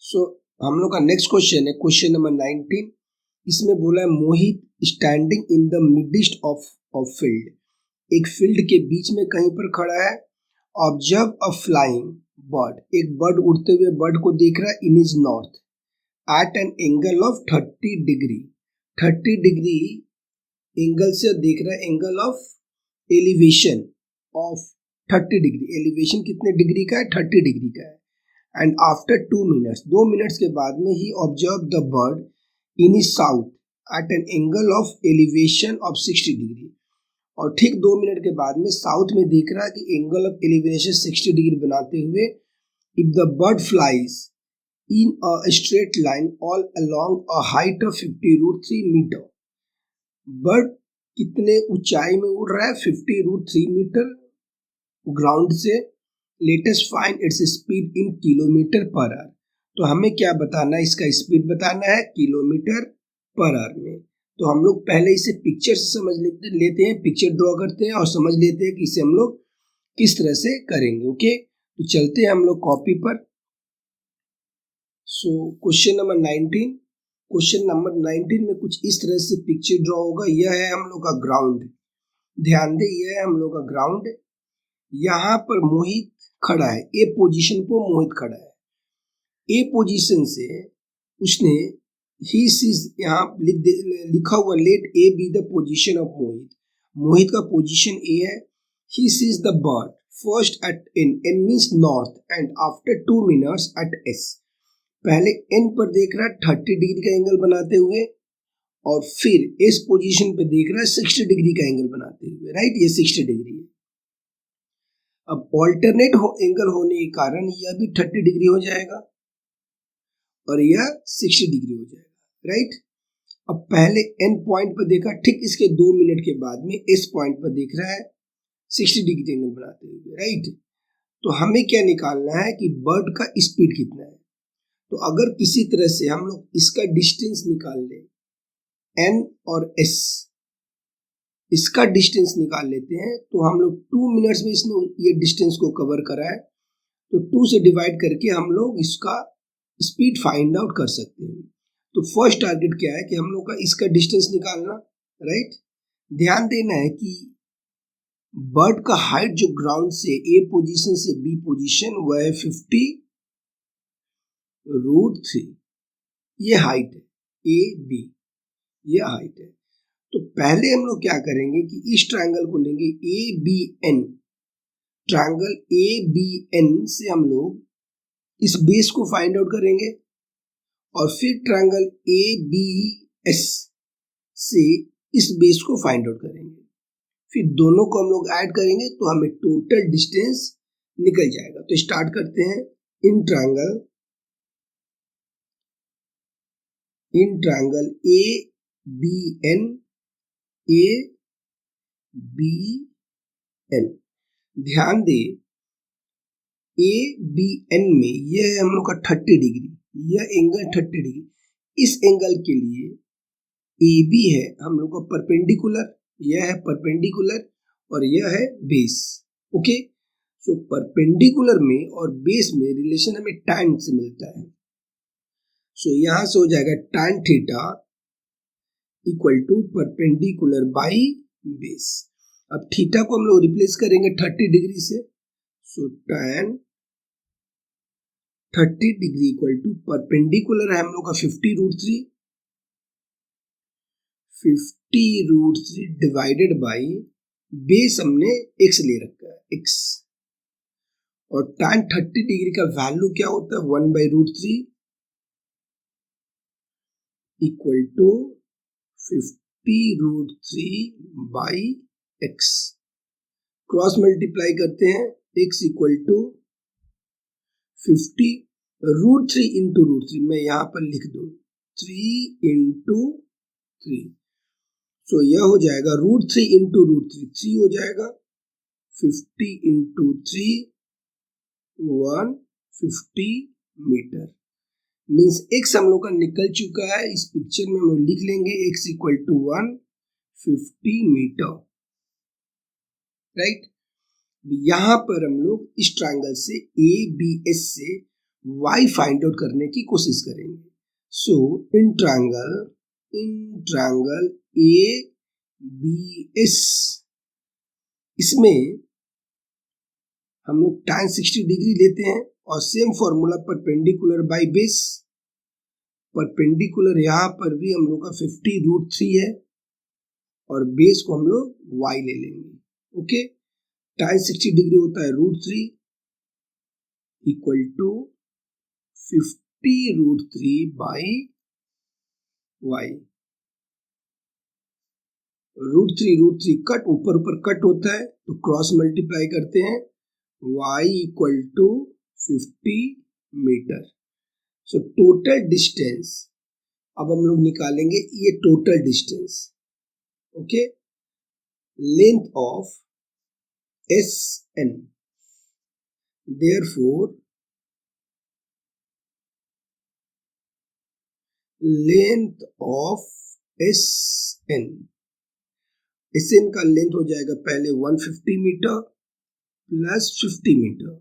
सो हम लोग का नेक्स्ट क्वेश्चन है क्वेश्चन नंबर 19। इसमें बोला है Mohit standing in the midst of field. एक फील्ड के बीच में कहीं पर खड़ा है। ऑब्जर्व अ फ्लाइंग बर्ड, एक बर्ड उड़ते हुए बर्ड को देख रहा है in its north at an angle of 30 degree. 30 degree angle से देख रहा है, angle of elevation of 30 degree. Elevation कितने डिग्री का है? 30 डिग्री का है। एंड आफ्टर 2 मिनट्स, 2 मिनट्स के बाद में ही observe the bird in its south at an angle of elevation of 60 degree. और ठीक 2 मिनट के बाद में साउथ में देख रहा है कि एंगल ऑफ एलिवेशन 60 डिग्री बनाते हुए if the bird flies in a straight line all along a height of 50√3 metre. Bird कितने ऊंचाई में उड़ रहा है? 50√3 मीटर ग्राउंड से। Latest find its speed in kilometre per hour. तो हमें क्या बताना है? इसका स्पीड बताना है किलोमीटर पर आवर में। तो हम लोग पहले इसे पिक्चर से समझ लेते हैं, पिक्चर ड्रॉ करते हैं और समझ लेते हैं कि इसे हम लोग किस तरह से करेंगे। ओके, तो चलते हैं हम लोग कॉपी पर। So question number 19, question number 19 में कुछ इस तरह से पिक्चर ड्रॉ होगा। यह है हम लोग का ग्राउंड, ध्यान दे, यह है हम लोग का ग्राउंड। यहाँ पर मोहित खड़ा है, ए पोजीशन पर मोहित खड़ा है। ए पोजीशन से उसने ही सीज, यहाँ लिखा हुआ let A be the position of Mohit. Mohit का पोजीशन ए है। He sees the bird first at N means north and after 2 minutes at S. पहले एन पर देख रहा है 30 डिग्री का एंगल बनाते हुए, और फिर एस पोजीशन पे देख रहा है 60 डिग्री का एंगल बनाते हुए। राइट, ये 60 डिग्री है। अब ऑल्टरनेट एंगल होने के कारण यह भी 30 डिग्री हो जाएगा और यह 60 डिग्री हो जाएगा। राइट, अब पहले एन पॉइंट पर देखा, ठीक इसके 2 मिनट के बाद में एस पॉइंट पर देख रहा है 60 डिग्री एंगल बनाते हुए। राइट, तो हमें क्या निकालना है कि बर्ड का स्पीड कितना है। तो अगर किसी तरह से हम लोग इसका डिस्टेंस निकाल लें, एन और एस, इसका डिस्टेंस निकाल लेते हैं, तो हम लोग 2 मिनट्स में इसने ये डिस्टेंस को कवर करा है, तो 2 से डिवाइड करके हम लोग इसका स्पीड फाइंड आउट कर सकते हैं। तो फर्स्ट टारगेट क्या है कि हम लोग का इसका डिस्टेंस निकालना। राइट, ध्यान देना है कि बर्ड का हाइट जो ग्राउंड से ए पोजीशन से बी पोजीशन वह है 50√3। ये हाइट है, ए बी, ये हाइट है। तो पहले हम लोग क्या करेंगे कि इस ट्रायंगल को लेंगे A B N. Triangle A B N से हम लोग इस बेस को फाइंड आउट करेंगे और फिर ट्रायंगल ए बी एस से इस बेस को फाइंड आउट करेंगे। फिर दोनों को हम लोग ऐड करेंगे तो हमें टोटल डिस्टेंस निकल जाएगा। तो स्टार्ट करते हैं। In triangle A B N, A B N, ध्यान दे ए बी एन में यह है हम लोग का 30 डिग्री, यह एंगल 30 डिग्री। इस एंगल के लिए ए बी है हम लोग का परपेंडिकुलर, यह है परपेंडिकुलर और यह है बेस। ओके, सो परपेंडिकुलर में और बेस में रिलेशन हमें tan से मिलता है। सो यहां से हो जाएगा tan theta equal to perpendicular by base. अब थीटा को हम लोग रिप्लेस करेंगे 30 डिग्री से। So tan 30 degree equal to perpendicular है हम लोग का 50√3, 50√3 डिवाइडेड बाई बेस हमने x ले रखा है, x। और tan 30 डिग्री का वैल्यू क्या होता है? 1/√3 equal to 50√3 by x। Cross multiply करते हैं, x इक्वल टू 50√3 इंटू √3, मैं यहां पर लिख दूं 3 इंटू 3। सो यह हो जाएगा √3 इंटू √3, 3 हो जाएगा। 50 इंटू 3 150 मीटर। मीन्स x हम लोग का निकल चुका है। इस पिक्चर में हम लोग लिख लेंगे x equal to 150 metre. Right, यहाँ पर हम लोग इस ट्रायंगल से ए बी एस से y फाइंड आउट करने की कोशिश करेंगे। सो इन ट्रायंगल ABS, इसमें हम लोग tan 60 डिग्री लेते हैं और same formula perpendicular by base. Perpendicular यहाँ पर भी हम लोग का 50√3 है और बेस को हम लोग y ले लेंगे। ओके, tan 60 डिग्री होता है √3 equal to 50√3 by y। √3 cut, ऊपर ऊपर कट होता है तो क्रॉस मल्टीप्लाई करते हैं, y equal to 50 metre. So total distance अब हम लोग निकालेंगे, ये total distance. Okay, length of SN, therefore length of SN का लेंथ हो जाएगा पहले 150 metre plus 50 metre,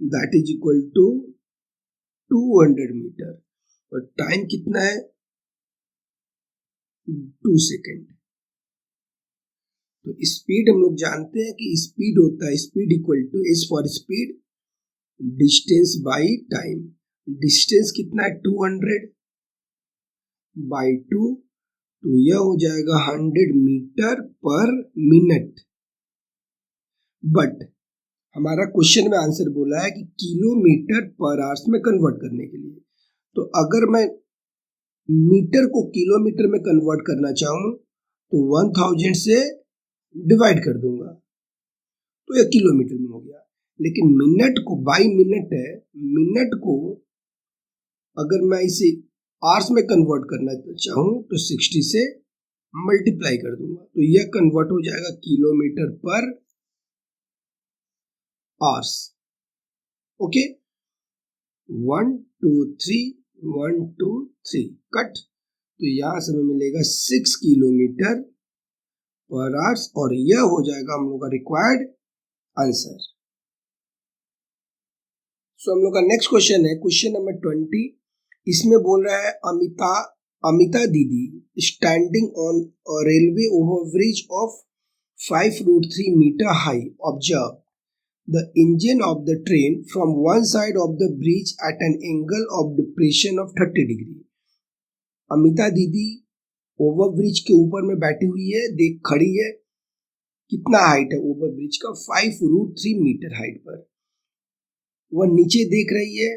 that is equal to 200 metre. और टाइम कितना है? 2 सेकेंड। तो स्पीड हम लोग जानते हैं कि स्पीड होता है, speed equal to S for speed distance by time. Distance कितना है? 200 बाई 2, तो यह हो जाएगा 100 मीटर पर मिनट। बट हमारा क्वेश्चन में आंसर बोला है कि किलोमीटर पर आवर्स में कन्वर्ट करने के लिए। तो अगर मैं मीटर को किलोमीटर में कन्वर्ट करना चाहूँ तो 1000 से डिवाइड कर दूंगा तो यह किलोमीटर में हो गया। लेकिन मिनट को बाई मिनट है, मिनट को अगर मैं इसे आवर्स में कन्वर्ट करना चाहूँ तो 60 से मल्टीप्लाई कर दूंगा तो यह कन्वर्ट हो जाएगा किलोमीटर पर आवर्स। ओके, 1 2 3 1 2 3 कट, तो यहां से हमें मिलेगा 6 किलोमीटर पर आवर्स और यह हो जाएगा हम लोग का रिक्वायर्ड आंसर। सो हम लोग का नेक्स्ट क्वेश्चन है क्वेश्चन नंबर 20। इसमें बोल रहा है अमिता दीदी standing on railway overbridge of 5√3 metre high observe the engine of the train from one side of the bridge at an angle of depression of 30 degree। Amita दीदी ओवरब्रिज के ऊपर में बैठी हुई है, देख खड़ी है। कितना हाइट है ओवरब्रिज का? 5√3 मीटर हाइट पर। वह नीचे देख रही है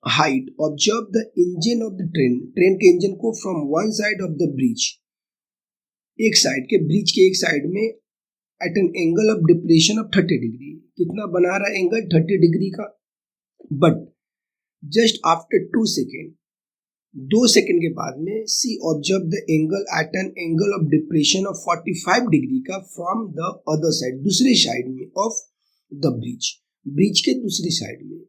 height. Observe the engine of the train, train के इंजन को from one side of the bridge, एक साइड के ब्रिज के एक साइड में at an angle of depression of 30 degree. कितना बना रहा है एंगल? 30 डिग्री का। But just after 2 second, 2 second के बाद में she observe the angle at an angle of depression of 45 degree का फ्रॉम द अदर साइड, दूसरी साइड में ऑफ द ब्रिज, ब्रिज के दूसरी साइड में।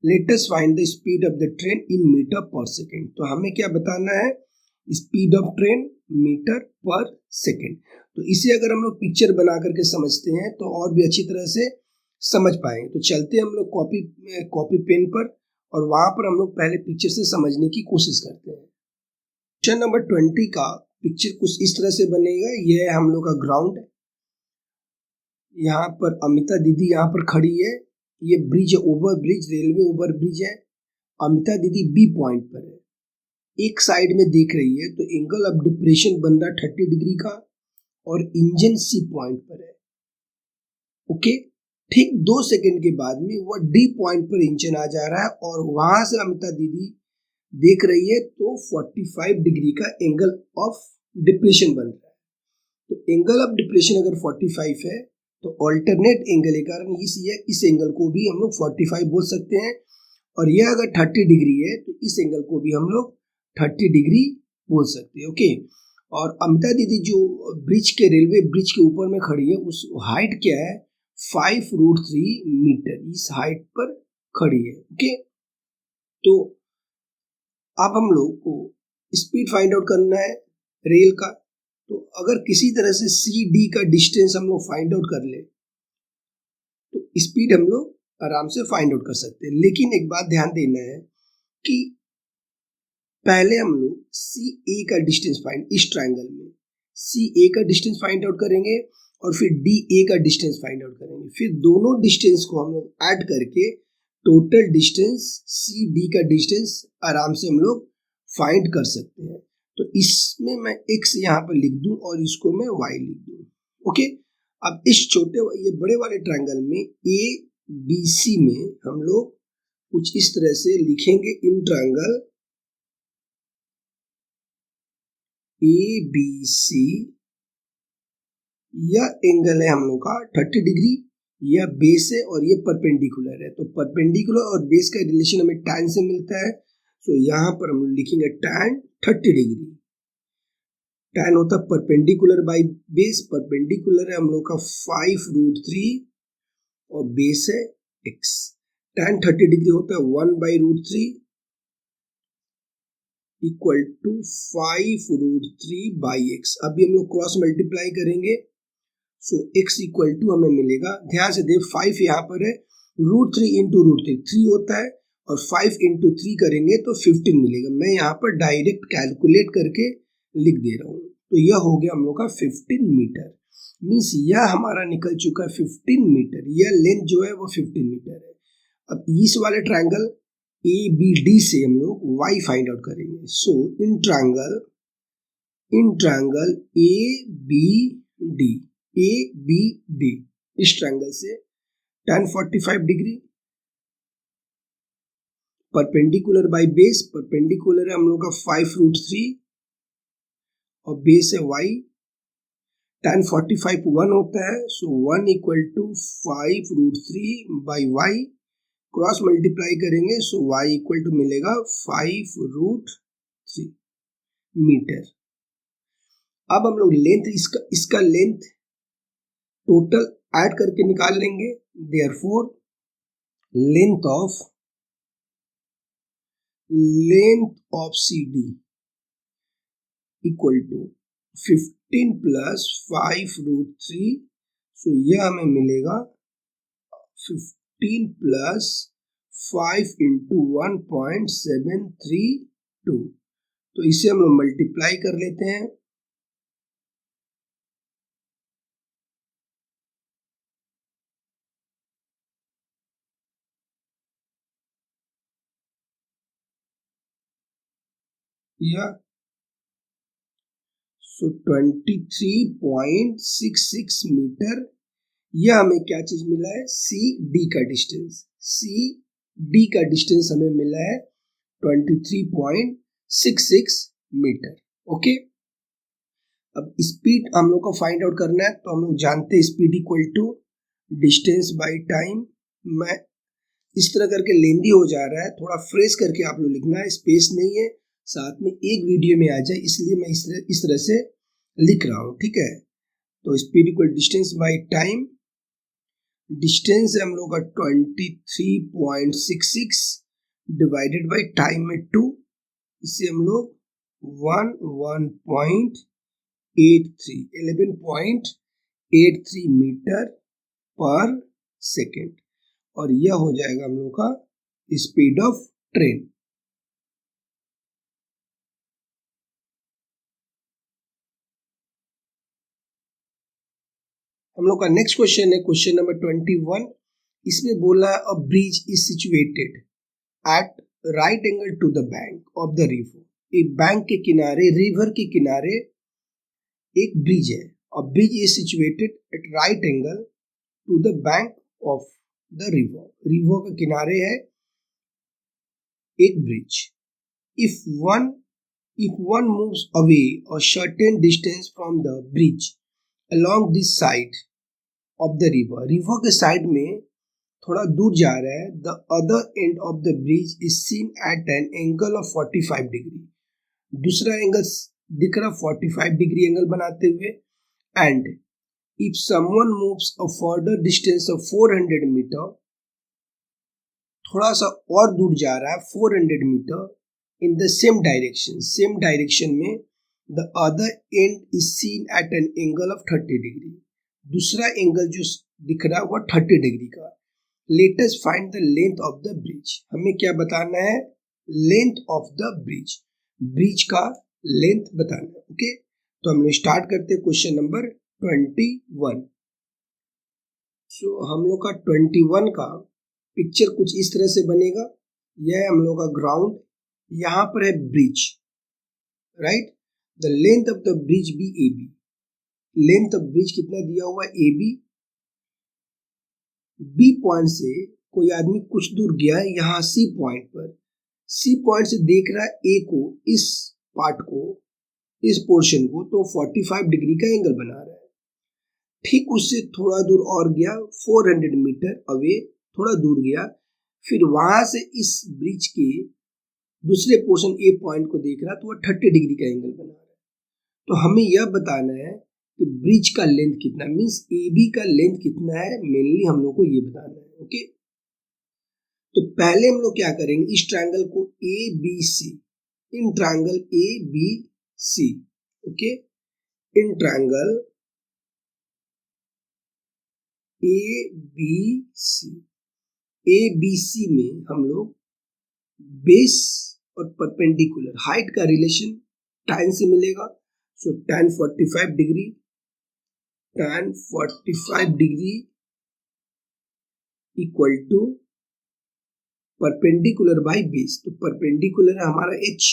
Let us find the speed of the train in metre per second. तो हमें क्या बताना है? Speed of train metre per second. तो इसे अगर हम लोग पिक्चर बना करके समझते हैं तो और भी अच्छी तरह से समझ पाएंगे। तो चलते हम लोग कॉपी पेन पर और वहां पर हम लोग पहले पिक्चर से समझने की कोशिश करते हैं। क्वेश्चन नंबर 20 का पिक्चर कुछ इस तरह से बनेगा। यह है हम लोग का ग्राउंड, यहाँ पर अमिता दीदी यहाँ पर खड़ी है। ये ब्रिज है, over bridge, railway over bridge है। अमिता दीदी बी पॉइंट पर है, एक साइड में देख रही है, तो एंगल ऑफ डिप्रेशन बन रहा 30 डिग्री का और इंजन सी पॉइंट पर है। ओके, ठीक 2 सेकेंड के बाद में वह डी पॉइंट पर इंजन आ जा रहा है और वहां से अमिता दीदी देख रही है तो 45 डिग्री का एंगल ऑफ डिप्रेशन बन रहा है। तो एंगल ऑफ डिप्रेशन अगर 45 है तो ऑल्टरनेट एंगल के कारण इस एंगल को भी हम लोग 45 बोल सकते हैं। और यह अगर 30 डिग्री है तो इस एंगल को भी हम लोग 30 डिग्री बोल सकते हैं। ओके, और अमिता दीदी जो ब्रिज के, रेलवे ब्रिज के ऊपर में खड़ी है, उस हाइट क्या है? 5√3 मीटर, इस हाइट पर खड़ी है। ओके, तो अब हम लोग को स्पीड फाइंड आउट करना है रेल का। तो अगर किसी तरह से सी डी का डिस्टेंस हम लोग फाइंड आउट कर ले तो स्पीड हम लोग आराम से फाइंड आउट कर सकते हैं। लेकिन एक बात ध्यान देना है कि पहले हम लोग सी ए का डिस्टेंस फाइंड, इस ट्रायंगल में सी ए का डिस्टेंस फाइंड आउट करेंगे और फिर डी ए का डिस्टेंस फाइंड आउट करेंगे। फिर दोनों डिस्टेंस को हम लोग ऐड करके टोटल डिस्टेंस सी डी का डिस्टेंस आराम से हम लोग फाइंड कर सकते हैं। तो इसमें मैं x यहाँ पर लिख दूं और इसको मैं y लिख दूं। ओके, अब इस ये बड़े वाले ट्रायंगल में ए बी सी में हम लोग कुछ इस तरह से लिखेंगे। इन ट्रायंगल ए बी सी, यह एंगल है हम लोग का 30 डिग्री, यह बेस है और ये परपेंडिकुलर है। तो परपेंडिकुलर और बेस का रिलेशन हमें tan से मिलता है। तो यहाँ पर हम लिखेंगे tan 30 डिग्री। tan होता है परपेंडिकुलर बाई बेस, परपेंडिकुलर है हम लोग का 5√3 और बेस है x। tan 30 डिग्री होता है 1/√3 इक्वल टू 5√3/x। अभी हम लोग क्रॉस मल्टीप्लाई करेंगे, सो x इक्वल टू हमें मिलेगा, ध्यान से देख 5 यहाँ पर है, √3 इंटू √3 3 होता है और 5 इंटू 3 करेंगे तो 15 मिलेगा। मैं यहाँ पर डायरेक्ट कैलकुलेट करके लिख दे रहा हूँ। तो यह हो गया हम लोग का 15 मीटर। मीन्स यह हमारा निकल चुका है 15 मीटर। यह लेंथ जो है वो 15 मीटर है। अब इस वाले ट्रायंगल ए बी डी से हम लोग y फाइंड आउट करेंगे। So in triangle A B D, इस ट्रायंगल से tan 45 degree, perpendicular by base, perpendicular है हम लोग का 5√3 और बेस है y। tan 45 1 होता है, so 1 equal to 5√3 by y। Cross multiply करेंगे सो y इक्वल टू मिलेगा 5√3 मीटर। अब हम लोग लेंथ इसका लेंथ टोटल ऐड करके निकाल लेंगे। Therefore length of CD equal to 15 plus 5√3। So यह हमें मिलेगा 15 प्लस 5 इंटू 1.732। तो इसे हम लोग मल्टीप्लाई कर लेते हैं। या सो 23.66 मीटर। यह हमें क्या चीज मिला है, सी डी का डिस्टेंस। सी डी का डिस्टेंस हमें मिला है 23.66 मीटर। ओके, अब स्पीड हम लोग को फाइंड आउट करना है। तो हम लोग जानते हैं speed equal to distance by time. मैं इस तरह करके लेंदी हो जा रहा है, थोड़ा फ्रेश करके आप लोग लिखना है, स्पेस नहीं है, साथ में एक वीडियो में आ जाए, इसलिए मैं इस तरह से लिख रहा हूँ। ठीक है, तो speed equal distance by time. Distance है हम लोग का 23.66 डिवाइडेड बाई टाइम में 2, इससे हम लोग 11.83 मीटर पर सेकेंड, और यह हो जाएगा हम लोग का स्पीड ऑफ ट्रेन। हम लोग का नेक्स्ट क्वेश्चन है क्वेश्चन नंबर 21। इसमें बोला है a bridge is situated at right angle to the bank of the river. एक बैंक के किनारे, रिवर के किनारे एक ब्रिज है और bridge is situated at right angle to the bank of the river. River के किनारे है एक bridge. If one moves away a certain distance from the bridge along this side of the river के side में थोड़ा दूर जा रहा है, the other end of the bridge is seen at an angle of 45 degree. दूसरा angle दिख रहा 45 डिग्री एंगल बनाते हुए। and if someone moves a further distance of 400 metre, थोड़ा सा और दूर जा रहा है 400 metre in the same direction में, the other end is seen at an angle of 30 degree. दूसरा एंगल जो दिख रहा है वो 30 डिग्री का। Late us find the length of the bridge. हमें क्या बताना है? Length of the bridge, bridge का लेंथ बताना है। ओके, तो हम लोग स्टार्ट करते हैं क्वेश्चन नंबर 21। सो हम लोग का 21 का पिक्चर कुछ इस तरह से बनेगा। यह है हम लोग का ग्राउंड, यहाँ पर है bridge, right. The length of the bridge be A B, length of bridge कितना दिया हुआ है? A B. बी पॉइंट से कोई आदमी कुछ दूर गया है यहाँ सी पॉइंट पर, सी पॉइंट से देख रहा है ए को, इस पार्ट को, इस पोर्शन को, तो 45 डिग्री का एंगल बना रहा है। ठीक उससे थोड़ा दूर और गया, 400 मीटर अवे थोड़ा दूर गया, फिर वहां से इस ब्रिज के दूसरे पोर्शन ए पॉइंट को देख रहा, तो वह 30 डिग्री का एंगल बना रहा है। तो हमें यह बताना है कि ब्रिज का लेंथ कितना, मीन्स ए बी का लेंथ कितना है, मेनली हम लोग को ये बताना है। ओके, तो पहले हम लोग क्या करेंगे, इस ट्रायंगल को A B C, in triangle A B C, okay, in triangle A B C, A B C में हम लोग बेस और परपेंडिकुलर हाइट का रिलेशन tan से मिलेगा। So tan 45 degree, tan 45 degree equal to perpendicular by base. तो perpendicular है हमारा h,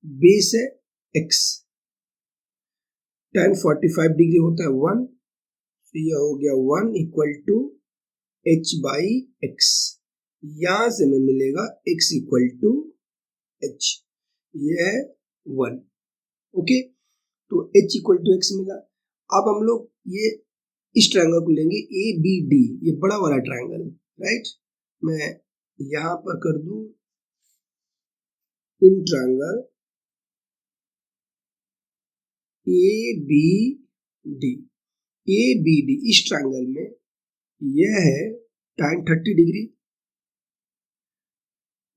बेस है x, tan 45 डिग्री होता है 1, तो यह हो गया 1 equal to h by x. यहां से हमें मिलेगा x इक्वल टू h, यह है 1। ओके, तो h इक्वल टू x मिला। अब हम लोग ये इस ट्रायंगल को लेंगे ए बी डी, ये बड़ा वाला ट्रायंगल, राइट। मैं यहां पर कर दूं in triangle A B D, A B D, इस ट्रायंगल में यह है tan 30 degree,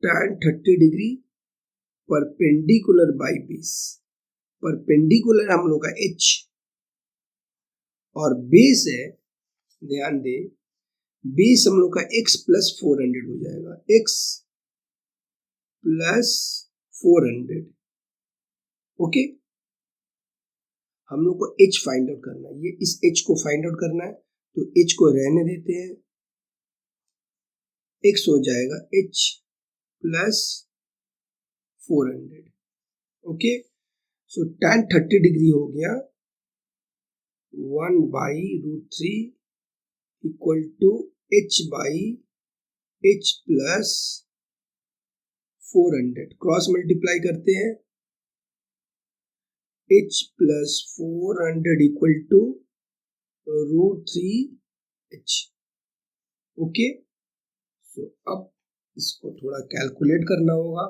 tan 30 degree perpendicular by base. Perpendicular हम लोग का h और बेस है, ध्यान दें, बेस हम लोग का x प्लस 400 हो जाएगा, x प्लस 400। ओके, हम लोग को h फाइंड आउट करना है, ये इस h को फाइंड आउट करना है, तो h को रहने देते हैं, x हो जाएगा h plus 400। Okay, so tan 30 degree हो गया 1 by √3 equal to h by h plus 400। Cross multiply करते हैं, h plus 400 equal to √3h। Okay, so अब इसको थोड़ा कैलकुलेट करना होगा।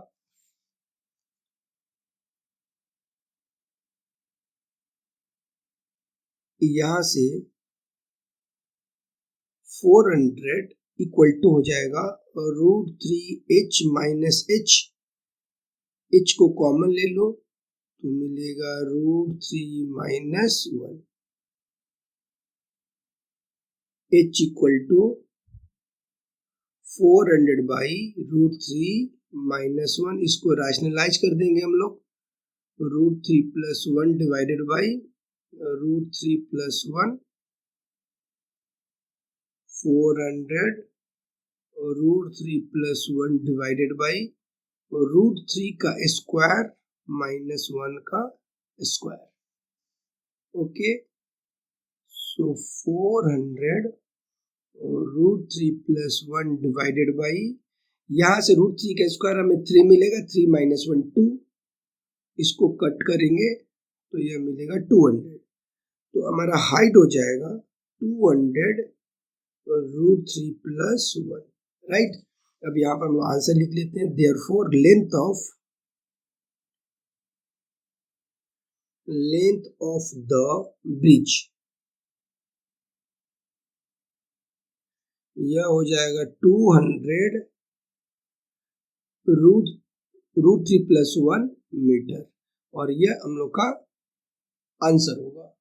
यहां से 400 इक्वल टू हो जाएगा √3h माइनस h, h को कॉमन ले लो तो मिलेगा √3 minus 1, h equal to 400 by √3 minus 1, इसको रैशनलाइज कर देंगे हम लोग, √3 plus 1 divided by √3 plus 1, 400 √3 plus 1 divided by √3 का स्क्वायर माइनस 1 का square. Okay, so 400 √3 plus 1 divided by, यहां से √3 का स्क्वायर हमें 3 मिलेगा, 3 माइनस 1 2, इसको कट करेंगे तो यह मिलेगा 200। तो हमारा हाइट हो जाएगा 200 √3 प्लस 1, राइट। अब यहाँ पर हम आंसर लिख लेते हैं, therefore length of the bridge, यह हो जाएगा 200 √3 प्लस 1 मीटर, और यह हम लोग का आंसर होगा।